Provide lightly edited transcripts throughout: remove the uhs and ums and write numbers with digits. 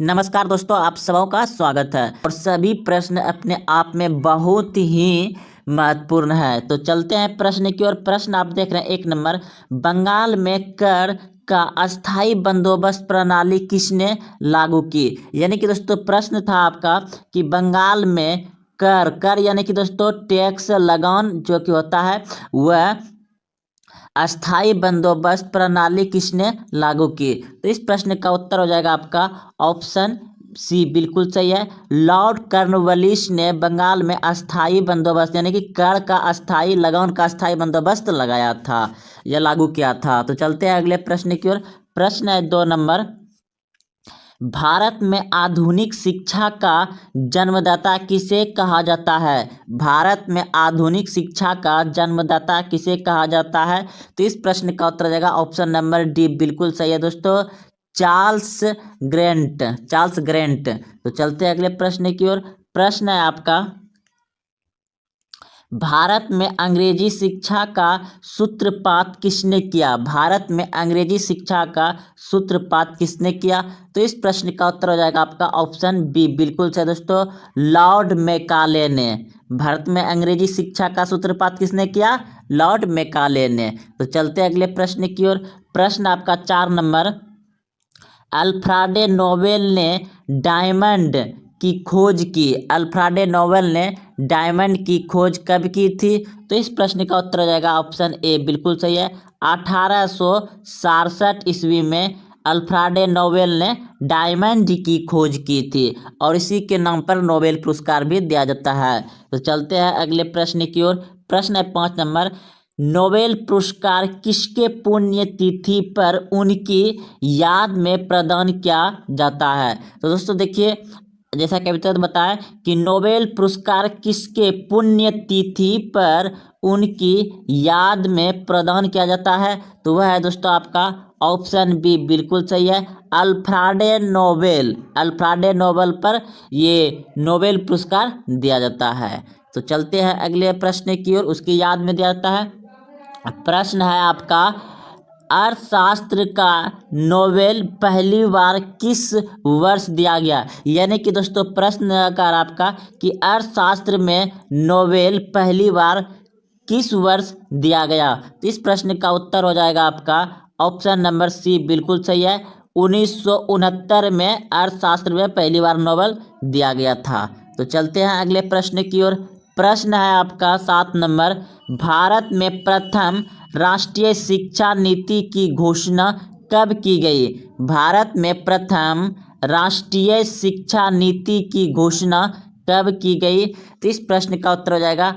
नमस्कार दोस्तों, आप सबों का स्वागत है। और सभी प्रश्न अपने आप में बहुत ही महत्वपूर्ण है। तो चलते हैं प्रश्न की ओर। प्रश्न आप देख रहे हैं 1 नंबर, बंगाल में कर का अस्थाई बंदोबस्त प्रणाली किसने लागू की। यानी कि दोस्तों प्रश्न था आपका कि बंगाल में कर यानी कि दोस्तों टैक्स लगान जो कि होता है वह अस्थाई बंदोबस्त प्रणाली किसने लागू की। तो इस प्रश्न का उत्तर हो जाएगा आपका ऑप्शन सी, बिल्कुल सही है। लॉर्ड कॉर्नवालिस ने बंगाल में अस्थाई बंदोबस्त यानी कि कर का अस्थाई लगान का अस्थाई बंदोबस्त लगाया था या लागू किया था। तो चलते हैं अगले प्रश्न की ओर। प्रश्न है 2 नंबर, भारत में आधुनिक शिक्षा का जन्मदाता किसे कहा जाता है। भारत में आधुनिक शिक्षा का जन्मदाता किसे कहा जाता है। तो इस प्रश्न का उत्तर हो जाएगा ऑप्शन नंबर डी, बिल्कुल सही है दोस्तों, चार्ल्स ग्रेंट। तो चलते हैं अगले प्रश्न की ओर। प्रश्न है आपका, भारत में अंग्रेजी शिक्षा का सूत्रपात किसने किया। भारत में अंग्रेजी शिक्षा का सूत्रपात किसने किया। तो इस प्रश्न का उत्तर हो जाएगा आपका ऑप्शन बी, बिल्कुल सही दोस्तों, लॉर्ड मैकाले ने। भारत में अंग्रेजी शिक्षा का सूत्रपात किसने किया, लॉर्ड मैकाले ने। तो चलते हैं अगले प्रश्न की ओर। प्रश्न आपका 4 नंबर, अल्फ्रेड नोबेल ने डायमंड की खोज की। अल्फ्रेड नोबेल ने डायमंड की खोज कब की थी। तो इस प्रश्न का उत्तर हो जाएगा ऑप्शन ए, बिल्कुल सही है, 1867 ईस्वी में अल्फ्रेड नोबेल ने डायमंड की खोज की थी और इसी के नाम पर नोबेल पुरस्कार भी दिया जाता है। तो चलते हैं अगले प्रश्न की ओर। प्रश्न है 5 नंबर, नोबेल पुरस्कार किसके पुण्यतिथि पर उनकी याद में प्रदान किया जाता है। तो दोस्तों देखिए, जैसा कि अभी तक बताया कि नोबेल पुरस्कार किसके पुण्यतिथि पर उनकी याद में प्रदान किया जाता है। तो वह है दोस्तों आपका ऑप्शन बी, बिल्कुल सही है, अल्फ्रेड नोबेल पर ये नोबेल पुरस्कार दिया जाता है। तो चलते हैं अगले प्रश्न की ओर, उसकी याद में दिया जाता है। प्रश्न है आपका, अर्थशास्त्र का नोबेल पहली बार किस वर्ष दिया गया। यानी कि दोस्तों प्रश्न कर आपका कि अर्थशास्त्र में नोबेल पहली बार किस वर्ष दिया गया। तो इस प्रश्न का उत्तर हो जाएगा आपका ऑप्शन नंबर सी, बिल्कुल सही है, 1969 में अर्थशास्त्र में पहली बार नोबेल दिया गया था। तो चलते हैं अगले प्रश्न की ओर। प्रश्न है आपका 7 नंबर, भारत में प्रथम राष्ट्रीय शिक्षा नीति की घोषणा कब की गई। भारत में प्रथम राष्ट्रीय शिक्षा नीति की घोषणा कब की गई। तो इस प्रश्न का उत्तर हो जाएगा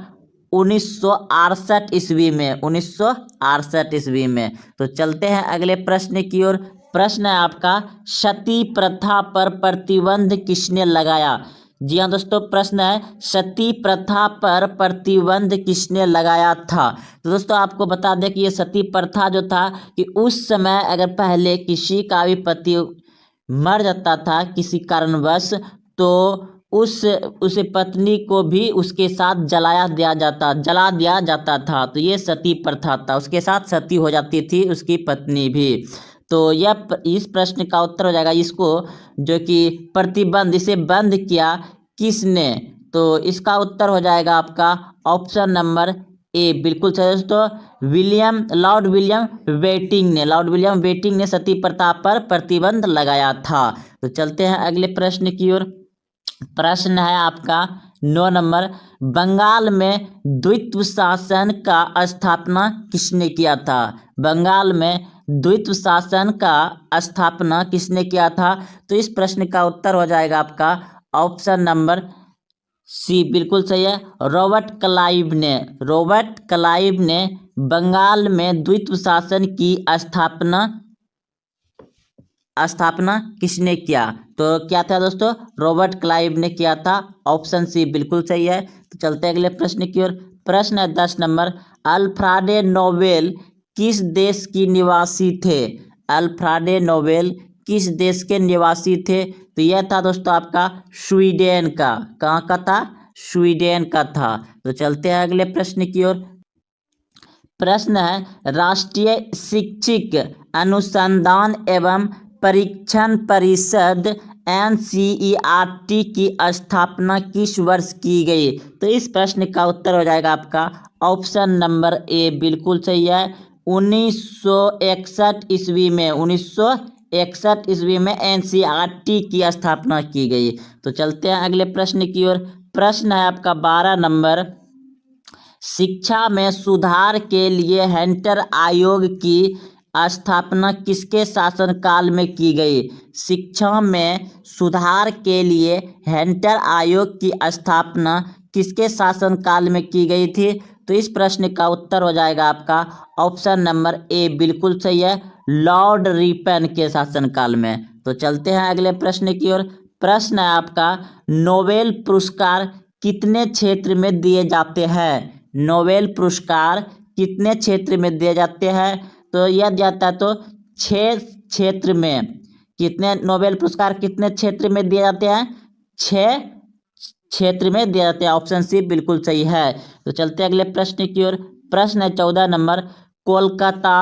1968 ईस्वी में, 1968 ईस्वी में। तो चलते हैं अगले प्रश्न की ओर। प्रश्न है आपका, सती प्रथा पर प्रतिबंध किसने लगाया। जी हाँ दोस्तों, प्रश्न है सती प्रथा पर प्रतिबंध किसने लगाया था। तो दोस्तों आपको बता दें कि ये सती प्रथा जो था कि उस समय अगर पहले किसी का भी पति मर जाता था किसी कारणवश, तो उस पत्नी को भी उसके साथ जला दिया जाता था। तो ये सती प्रथा था, उसके साथ सती हो जाती थी उसकी पत्नी भी। तो यह इस प्रश्न का उत्तर हो जाएगा, इसको जो कि प्रतिबंध, इसे बंद किया किसने। तो इसका उत्तर हो जाएगा आपका ऑप्शन नंबर ए, बिल्कुल सही दोस्तों, लॉर्ड विलियम वेटिंग ने सती प्रथा पर प्रतिबंध लगाया था। तो चलते हैं अगले प्रश्न की ओर। प्रश्न है आपका 9 नंबर, बंगाल में द्वित्व शासन का स्थापना किसने किया था। बंगाल में द्वित्व शासन का स्थापना किसने किया था। तो इस प्रश्न का उत्तर हो जाएगा आपका ऑप्शन नंबर सी, बिल्कुल सही है, रॉबर्ट क्लाइव ने बंगाल में द्वित्व शासन की स्थापना किसने किया। तो क्या था दोस्तों, रॉबर्ट क्लाइव ने किया था, ऑप्शन सी बिल्कुल सही है। तो चलते हैं अगले प्रश्न की ओर। प्रश्न है 10 नंबर, अल्फ्रेड नोबेल किस देश की निवासी थे। अल्फ्रेड नोबेल किस देश के निवासी थे। तो यह था दोस्तों आपका स्वीडन का। कहाँ का था, स्वीडन का था। तो चलते हैं अगले प्रश्न की ओर। प्रश्न है, राष्ट्रीय शैक्षिक अनुसंधान एवं परीक्षण परिषद NCERT की स्थापना किस वर्ष की गई? तो इस प्रश्न का उत्तर हो जाएगा आपका ऑप्शन नंबर ए, बिल्कुल सही है, 1961 ईस्वी में। 1961 ईस्वी में NCERT की स्थापना की गई। तो चलते हैं अगले प्रश्न की ओर। प्रश्न है आपका 12 नंबर, शिक्षा में सुधार के लिए हंटर आयोग की स्थापना किसके शासनकाल में की गई? शिक्षा में सुधार के लिए हंटर आयोग की स्थापना किसके शासनकाल में की गई थी? तो इस प्रश्न का उत्तर हो जाएगा आपका ऑप्शन नंबर ए, बिल्कुल सही है, लॉर्ड रिपन के शासनकाल में। तो चलते हैं अगले प्रश्न की ओर। प्रश्न है आपका, नोबेल पुरस्कार कितने क्षेत्र में दिए जाते हैं? नोबेल पुरस्कार कितने क्षेत्र में दिए जाते हैं? तो यह दिया जाता है तो 6 क्षेत्र में। कितने नोबेल पुरस्कार कितने क्षेत्र में दिए जाते हैं? 6 क्षेत्र में दिए जाते हैं। ऑप्शन सी बिल्कुल सही है। तो चलते हैं अगले प्रश्न की ओर। प्रश्न है 14 नंबर, कोलकाता,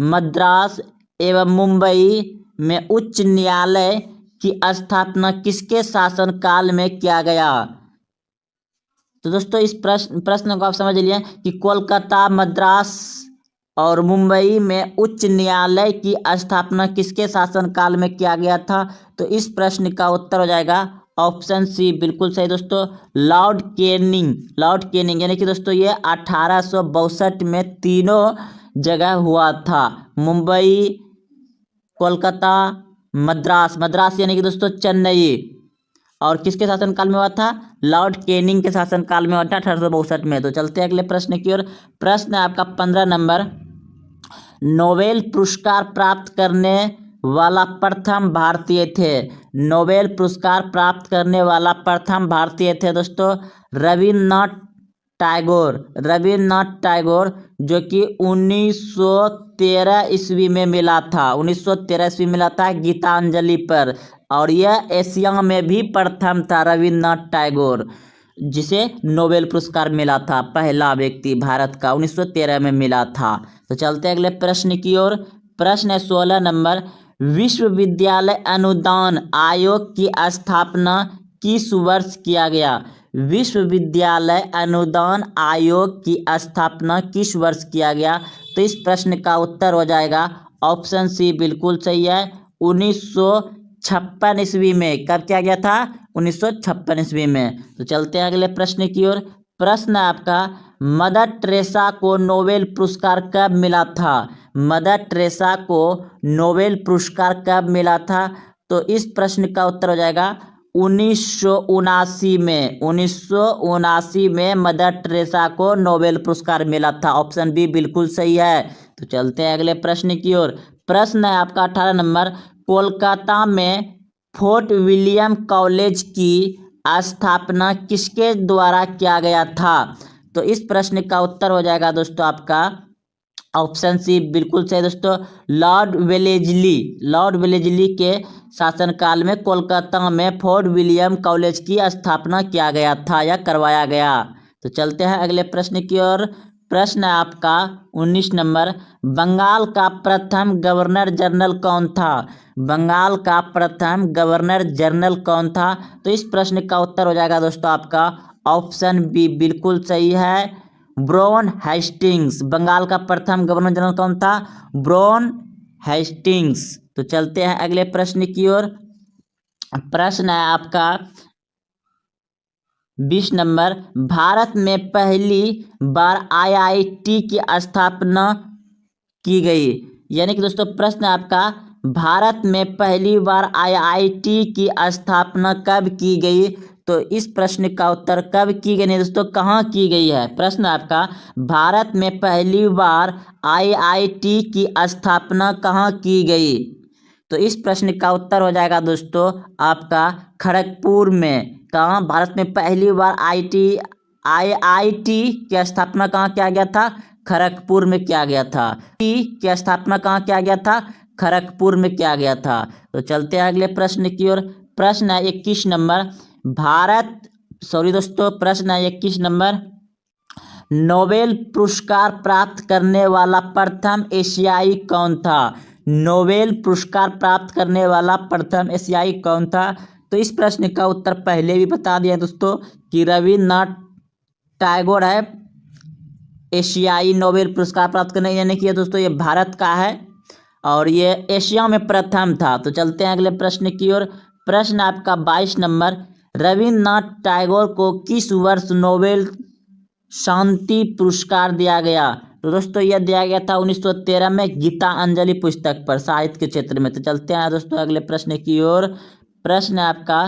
मद्रास एवं मुंबई में उच्च न्यायालय की स्थापना किसके शासनकाल में किया गया? तो दोस्तों इस प्रश्न को आप समझ लिए कि कोलकाता, मद्रास और मुंबई में उच्च न्यायालय की स्थापना किसके शासनकाल में किया गया था? तो इस प्रश्न का उत्तर हो जाएगा ऑप्शन सी, बिल्कुल सही दोस्तों, लॉर्ड कैनिंग। लॉर्ड कैनिंग यानी कि दोस्तों ये 1862 में तीनों जगह हुआ था, मुंबई, कोलकाता, मद्रास यानी कि दोस्तों चेन्नई। और किसके शासनकाल में हुआ था? लॉर्ड कैनिंग के शासनकाल में हुआ था 1862 में। तो चलते हैं अगले प्रश्न की ओर। प्रश्न है आपका 15 नंबर, नोबेल पुरस्कार प्राप्त करने वाला प्रथम भारतीय थे। नोबेल पुरस्कार प्राप्त करने वाला प्रथम भारतीय थे दोस्तों रविन्द्रनाथ टैगोर। रविन्द्रनाथ टैगोर जो कि 1913 ईस्वी में मिला था। 1913 ईस्वी में मिला था गीतांजलि पर। और यह एशिया में भी प्रथम था रविन्द्रनाथ टैगोर जिसे नोबेल पुरस्कार मिला था, पहला व्यक्ति भारत का 1913 में मिला था। तो चलते हैं अगले प्रश्न की ओर। प्रश्न है 16 नंबर, विश्वविद्यालय अनुदान आयोग की स्थापना किस वर्ष किया गया? विश्वविद्यालय अनुदान आयोग की स्थापना किस वर्ष किया गया? तो इस प्रश्न का उत्तर हो जाएगा ऑप्शन सी, बिल्कुल सही है, 1956 ईस्वी में। कब किया गया था? 1956 ईस्वी में। तो चलते हैं अगले प्रश्न की ओर। प्रश्न है आपका, मदर टेरेसा को नोबेल पुरस्कार कब मिला था? मदर टेरेसा को नोबेल पुरस्कार कब मिला था? तो इस प्रश्न का उत्तर हो जाएगा 1979 में। 1979 में मदर टेरेसा को नोबेल पुरस्कार मिला था। ऑप्शन बी बिल्कुल सही है। तो चलते हैं अगले प्रश्न की ओर। प्रश्न है आपका 18 नंबर, कोलकाता में फोर्ट विलियम कॉलेज की स्थापना किसके द्वारा किया गया था? तो इस प्रश्न का उत्तर हो जाएगा दोस्तों आपका ऑप्शन सी, बिल्कुल सही दोस्तों, लॉर्ड वेलेस्ली। लॉर्ड वेलेस्ली के शासनकाल में कोलकाता में फोर्ट विलियम कॉलेज की स्थापना किया गया था या करवाया गया। तो चलते हैं अगले प्रश्न की ओर। प्रश्न है आपका 19 नंबर, बंगाल का प्रथम गवर्नर जनरल कौन था? बंगाल का प्रथम गवर्नर जनरल कौन था? तो इस प्रश्न का उत्तर हो जाएगा दोस्तों आपका ऑप्शन बी, बिल्कुल सही है, ब्राउन हेस्टिंग्स। बंगाल का प्रथम गवर्नर जनरल कौन था? Brown Hastings. तो चलते हैं अगले प्रश्न की ओर। प्रश्न है आपका 20 नंबर, भारत में पहली बार IIT की स्थापना की गई। यानी कि दोस्तों प्रश्न है आपका, भारत में पहली बार IIT की स्थापना कब की गई? तो इस प्रश्न का उत्तर कब की गई नहीं दोस्तों, कहाँ की गई है। प्रश्न आपका, भारत में पहली बार IIT की स्थापना कहाँ की गई? तो इस प्रश्न का उत्तर हो जाएगा दोस्तों आपका खड़गपुर में। कहाँ? भारत में पहली बार IIT की स्थापना कहाँ किया गया था? खड़गपुर में किया गया था। की स्थापना कहाँ किया गया था? खड़गपुर में किया गया था। तो चलते हैं अगले प्रश्न की ओर। प्रश्न है 21 नंबर, प्रश्न है 21 नंबर, नोबेल पुरस्कार प्राप्त करने वाला प्रथम एशियाई कौन था? नोबेल पुरस्कार प्राप्त करने वाला प्रथम एशियाई कौन था? तो इस प्रश्न का उत्तर पहले भी बता दिया दोस्तों कि रविन्द्रनाथ टैगोर है एशियाई नोबेल पुरस्कार प्राप्त करने, यानी कि दोस्तों ये भारत का है और ये एशिया में प्रथम था। तो चलते हैं अगले प्रश्न की ओर। प्रश्न आपका 22 नंबर, रविन्द्रनाथ टैगोर को किस वर्ष नोबेल शांति पुरस्कार दिया गया? तो दोस्तों यह दिया गया था 1913 में गीतांजलि पुस्तक पर, साहित्य के क्षेत्र में। तो चलते हैं दोस्तों अगले प्रश्न की ओर। प्रश्न आपका,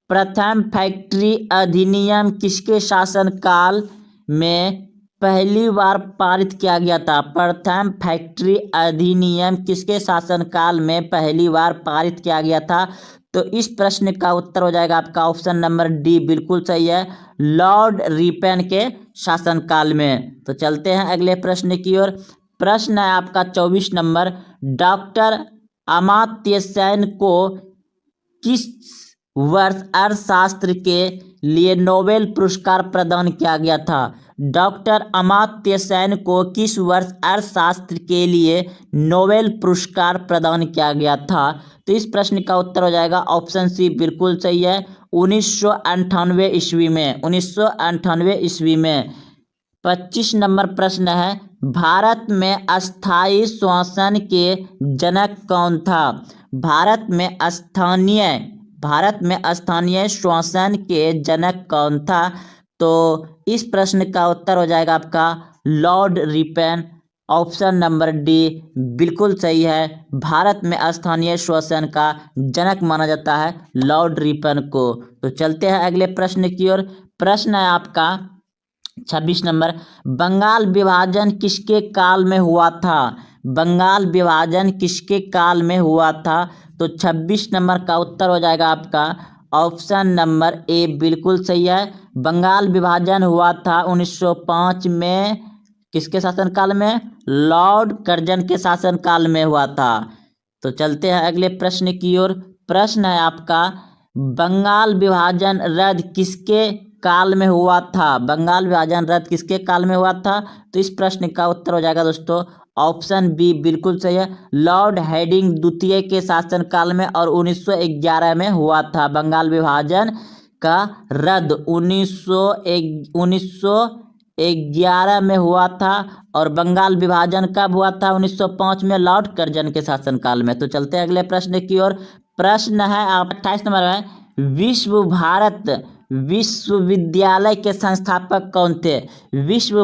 प्रथम फैक्ट्री अधिनियम किसके शासनकाल में पहली बार पारित किया गया था? प्रथम फैक्ट्री अधिनियम किसके शासनकाल में पहली बार पारित किया गया था? तो इस प्रश्न का उत्तर हो जाएगा आपका ऑप्शन नंबर डी, बिल्कुल सही है, लॉर्ड रिपन के शासनकाल में। तो चलते हैं अगले प्रश्न की ओर। प्रश्न है आपका 24 नंबर, डॉक्टर अमात्य सेन को किस वर्ष अर्थशास्त्र के लिए नोबेल पुरस्कार प्रदान किया गया था? डॉक्टर अमात्य सेन को किस वर्ष अर्थशास्त्र के लिए नोबेल पुरस्कार प्रदान किया गया था? तो इस प्रश्न का उत्तर हो जाएगा ऑप्शन सी, बिल्कुल सही है, 1998 ईस्वी में, 1998 ईस्वी में। 25 नंबर प्रश्न है, भारत में अस्थायी शासन के जनक कौन था? भारत में स्थानीय शासन के जनक कौन था? तो इस प्रश्न का उत्तर हो जाएगा आपका Lord Ripon, option number D बिल्कुल सही है। भारत में स्थानीय शासन का जनक माना जाता है लॉर्ड रिपन को। तो चलते हैं अगले प्रश्न की ओर। प्रश्न है आपका 26 नंबर, बंगाल विभाजन किसके काल में हुआ था? बंगाल विभाजन किसके काल में हुआ था? तो 26 नंबर का उत्तर हो जाएगा आपका ऑप्शन नंबर ए, बिल्कुल सही है। बंगाल विभाजन हुआ था 1905 में, किसके शासनकाल में? लॉर्ड कर्जन के शासनकाल में हुआ था। तो चलते हैं अगले प्रश्न की ओर। प्रश्न है आपका, बंगाल विभाजन रद्द किसके काल में हुआ था? बंगाल विभाजन रद्द किसके काल में हुआ था? तो इस प्रश्न का उत्तर हो जाएगा दोस्तों ऑप्शन बी, बिल्कुल सही है, लॉर्ड हेडिंग द्वितीय के शासनकाल में और 1911 में हुआ था। बंगाल विभाजन का रद्द 1911 में हुआ था और बंगाल विभाजन कब हुआ था? 1905 में लॉर्ड कर्जन के शासनकाल में। तो चलते हैं अगले प्रश्न की ओर। प्रश्न है आप 28 नंबर है, भारत विश्वविद्यालय के संस्थापक कौन थे?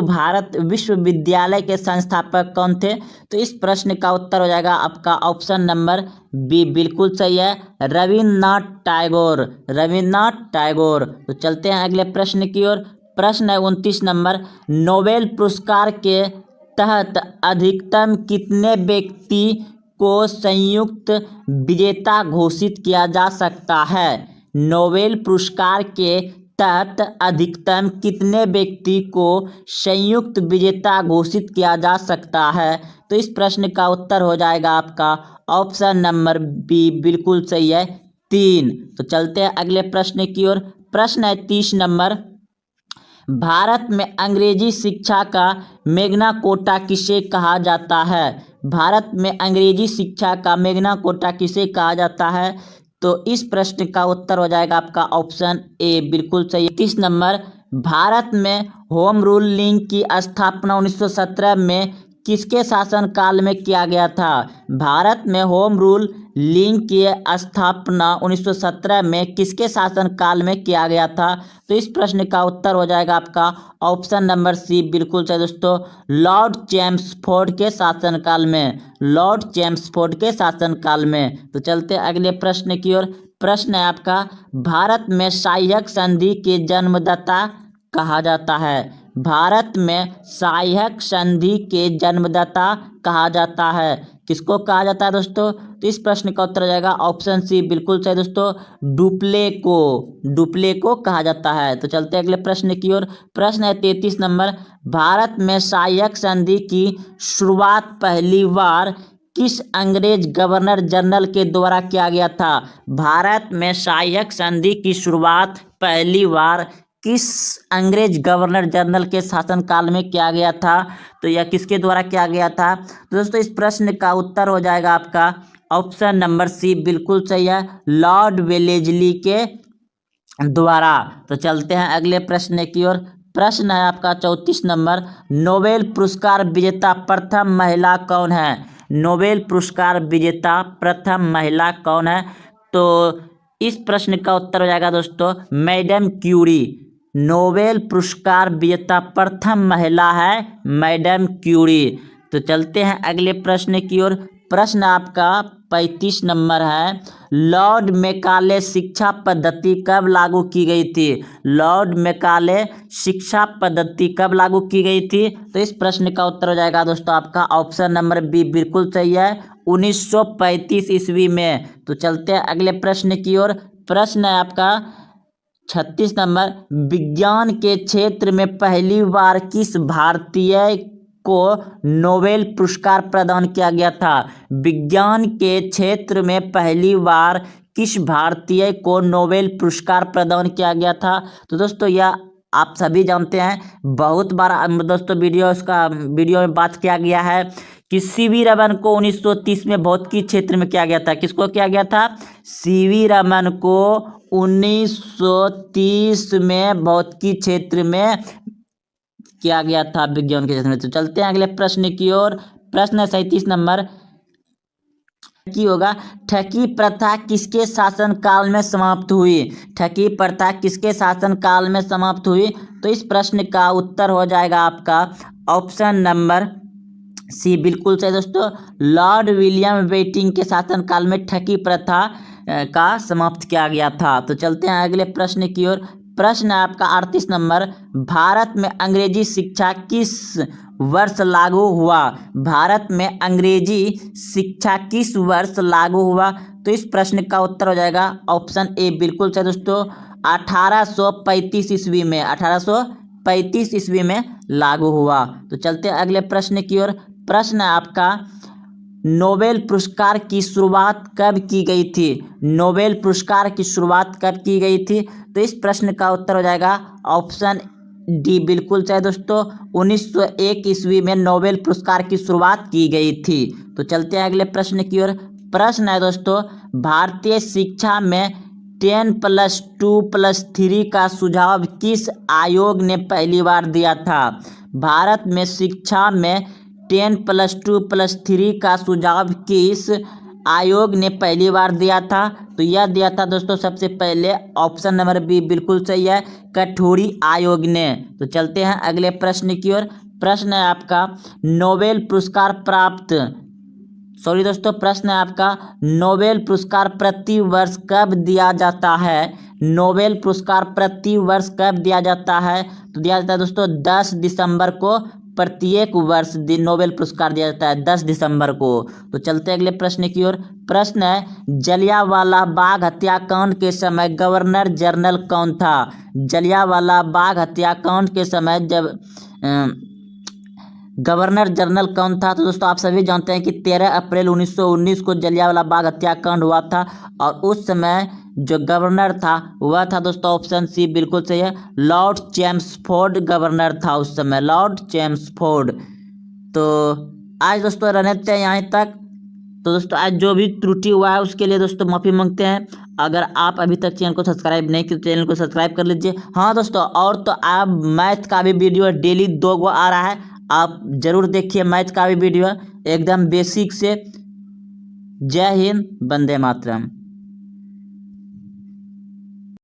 भारत विश्वविद्यालय के संस्थापक कौन थे? तो इस प्रश्न का उत्तर हो जाएगा आपका ऑप्शन नंबर बी, बिल्कुल सही है, रविन्द्रनाथ टैगोर। तो चलते हैं अगले प्रश्न की ओर। प्रश्न है 29 नंबर, नोबेल पुरस्कार के तहत अधिकतम कितने व्यक्ति को संयुक्त विजेता घोषित किया जा सकता है? नोबेल पुरस्कार के तहत अधिकतम कितने व्यक्ति को संयुक्त विजेता घोषित किया जा सकता है? तो इस प्रश्न का उत्तर हो जाएगा आपका ऑप्शन नंबर बी, बिल्कुल सही है, 3। तो चलते हैं अगले प्रश्न की ओर। प्रश्न है 30 नंबर, भारत में अंग्रेजी शिक्षा का मैग्ना कोटा किसे कहा जाता है? भारत में अंग्रेजी शिक्षा का मैग्ना कोटा किसे कहा जाता है? तो इस प्रश्न का उत्तर हो जाएगा आपका ऑप्शन ए, बिल्कुल सही। 30 नंबर, भारत में होम रूल लीग की स्थापना 1917 में किसके शासनकाल में किया गया था? भारत में होम रूल लीग की स्थापना 1917 में किसके शासनकाल में किया गया था? तो इस प्रश्न का उत्तर हो जाएगा आपका ऑप्शन नंबर सी, बिल्कुल सही दोस्तों, लॉर्ड चेम्सफोर्ड के शासनकाल में, लॉर्ड चेम्सफोर्ड के शासनकाल में। तो चलते अगले प्रश्न की ओर। प्रश्न है आपका, भारत में सहायक संधि के जन्मदाता कहा जाता है? भारत में सहायक संधि के जन्मदाता कहा जाता है, किसको कहा जाता है दोस्तों? तो इस प्रश्न का उत्तर हो जाएगा ऑप्शन सी, बिल्कुल सही दोस्तों, डुप्ले को कहा जाता है। तो चलते अगले प्रश्न की ओर। प्रश्न है 33 नंबर, भारत में सहायक संधि की शुरुआत पहली बार किस अंग्रेज गवर्नर जनरल के द्वारा किया गया था? भारत में सहायक संधि की शुरुआत पहली बार किस अंग्रेज गवर्नर जनरल के शासनकाल में किया गया था? तो यह किसके द्वारा किया गया था? तो दोस्तों इस प्रश्न का उत्तर हो जाएगा आपका ऑप्शन नंबर सी, बिल्कुल सही है, लॉर्ड वेलेस्ली के द्वारा। तो चलते हैं अगले प्रश्न की ओर। प्रश्न है आपका 34 नंबर, नोबेल पुरस्कार विजेता प्रथम महिला कौन है? नोबेल पुरस्कार विजेता प्रथम महिला कौन है? तो इस प्रश्न का उत्तर हो जाएगा दोस्तों मैडम क्यूरी। नोबेल पुरस्कार विजेता प्रथम महिला है मैडम क्यूरी। तो चलते हैं अगले प्रश्न की ओर। प्रश्न आपका 35 नंबर है, लॉर्ड मैकाले शिक्षा पद्धति कब लागू की गई थी? लॉर्ड मैकाले शिक्षा पद्धति कब लागू की गई थी? तो इस प्रश्न का उत्तर हो जाएगा दोस्तों आपका ऑप्शन नंबर बी, बिल्कुल सही है, 1935 ईस्वी में। तो चलते हैं अगले प्रश्न की ओर। प्रश्न है आपका 36 नंबर, विज्ञान के क्षेत्र में पहली बार किस भारतीय को नोबेल पुरस्कार प्रदान किया गया था? विज्ञान के क्षेत्र में पहली बार किस भारतीय को नोबेल पुरस्कार प्रदान किया गया था? तो दोस्तों यह आप सभी जानते हैं, बहुत बार दोस्तों वीडियो में बात किया गया है कि सीवी रमन को 1930 में भौतिकी क्षेत्र में किया गया था। किसको किया गया था? सीवी रमन को 1930 में भौतिकी क्षेत्र में किया गया था, विज्ञान के क्षेत्र में। तो चलते हैं अगले प्रश्न की ओर। प्रश्न है 37 नंबर की होगा, ठगी प्रथा किसके शासन काल में समाप्त हुई? ठगी प्रथा किसके शासन काल में समाप्त हुई? तो इस प्रश्न का उत्तर हो जाएगा आपका ऑप्शन नंबर सी, बिल्कुल सही दोस्तों, लॉर्ड विलियम बेंटिंक के शासन काल में ठगी प्रथा का समाप्त किया गया था। तो चलते हैं अगले प्रश्न की ओर। प्रश्न है आपका 38 नंबर, भारत में अंग्रेजी शिक्षा किस वर्ष लागू हुआ? भारत में अंग्रेजी शिक्षा किस वर्ष लागू हुआ? तो इस प्रश्न का उत्तर हो जाएगा ऑप्शन ए, बिल्कुल सही दोस्तों, 1835 ईस्वी में। 1835 ईस्वी में लागू हुआ। तो चलते हैं अगले प्रश्न की ओर। प्रश्न है आपका, नोबेल पुरस्कार की शुरुआत कब की गई थी? नोबेल पुरस्कार की शुरुआत कब की गई थी? तो इस प्रश्न का उत्तर हो जाएगा ऑप्शन डी, बिल्कुल सही दोस्तों, 1901 ईस्वी में नोबेल पुरस्कार की शुरुआत की गई थी। तो चलते हैं अगले प्रश्न की ओर। प्रश्न है दोस्तों, भारतीय शिक्षा में 10+2+3 का सुझाव किस आयोग ने पहली बार दिया था? भारत में शिक्षा में 10+2+3 का सुझाव किस आयोग ने पहली बार दिया था? तो यह दिया था दोस्तों सबसे पहले ऑप्शन नंबर बी, बिल्कुल सही है, कठोरी आयोग ने। तो चलते हैं अगले प्रश्न की ओर। प्रश्न है आपका, नोबेल पुरस्कार प्राप्त सॉरी दोस्तों प्रश्न है आपका, नोबेल पुरस्कार प्रति वर्ष कब दिया जाता है? नोबेल पुरस्कार प्रति वर्ष कब दिया जाता है? तो दिया जाता है दोस्तों 10 दिसंबर को प्रत्येक वर्ष नोबेल पुरस्कार दिया जाता है 10 दिसंबर को। तो चलते हैं अगले प्रश्न की ओर। प्रश्न है, जलियांवाला बाग हत्याकांड के समय गवर्नर जनरल कौन था? जलियांवाला बाग हत्याकांड के समय जब गवर्नर जनरल कौन था? तो दोस्तों आप सभी जानते हैं कि 13 अप्रैल 1919 को जलियांवाला बाग हत्याकांड हुआ था, और उस समय जो गवर्नर था वह था दोस्तों ऑप्शन सी, बिल्कुल सही है, लॉर्ड चेम्सफोर्ड गवर्नर था उस समय, लॉर्ड चेम्सफोर्ड। तो आज दोस्तों रहने थे यहाँ तक। तो दोस्तों आज जो भी त्रुटि हुआ है उसके लिए दोस्तों माफ़ी मांगते हैं। अगर आप अभी तक चैनल को सब्सक्राइब नहीं किए, चैनल को सब्सक्राइब कर लीजिए। हाँ दोस्तों, और तो आप मैथ का भी वीडियो डेली 2 गो आ रहा है, आप जरूर देखिए मैथ का भी वीडियो एकदम बेसिक से। जय हिंद, वंदे मातरम।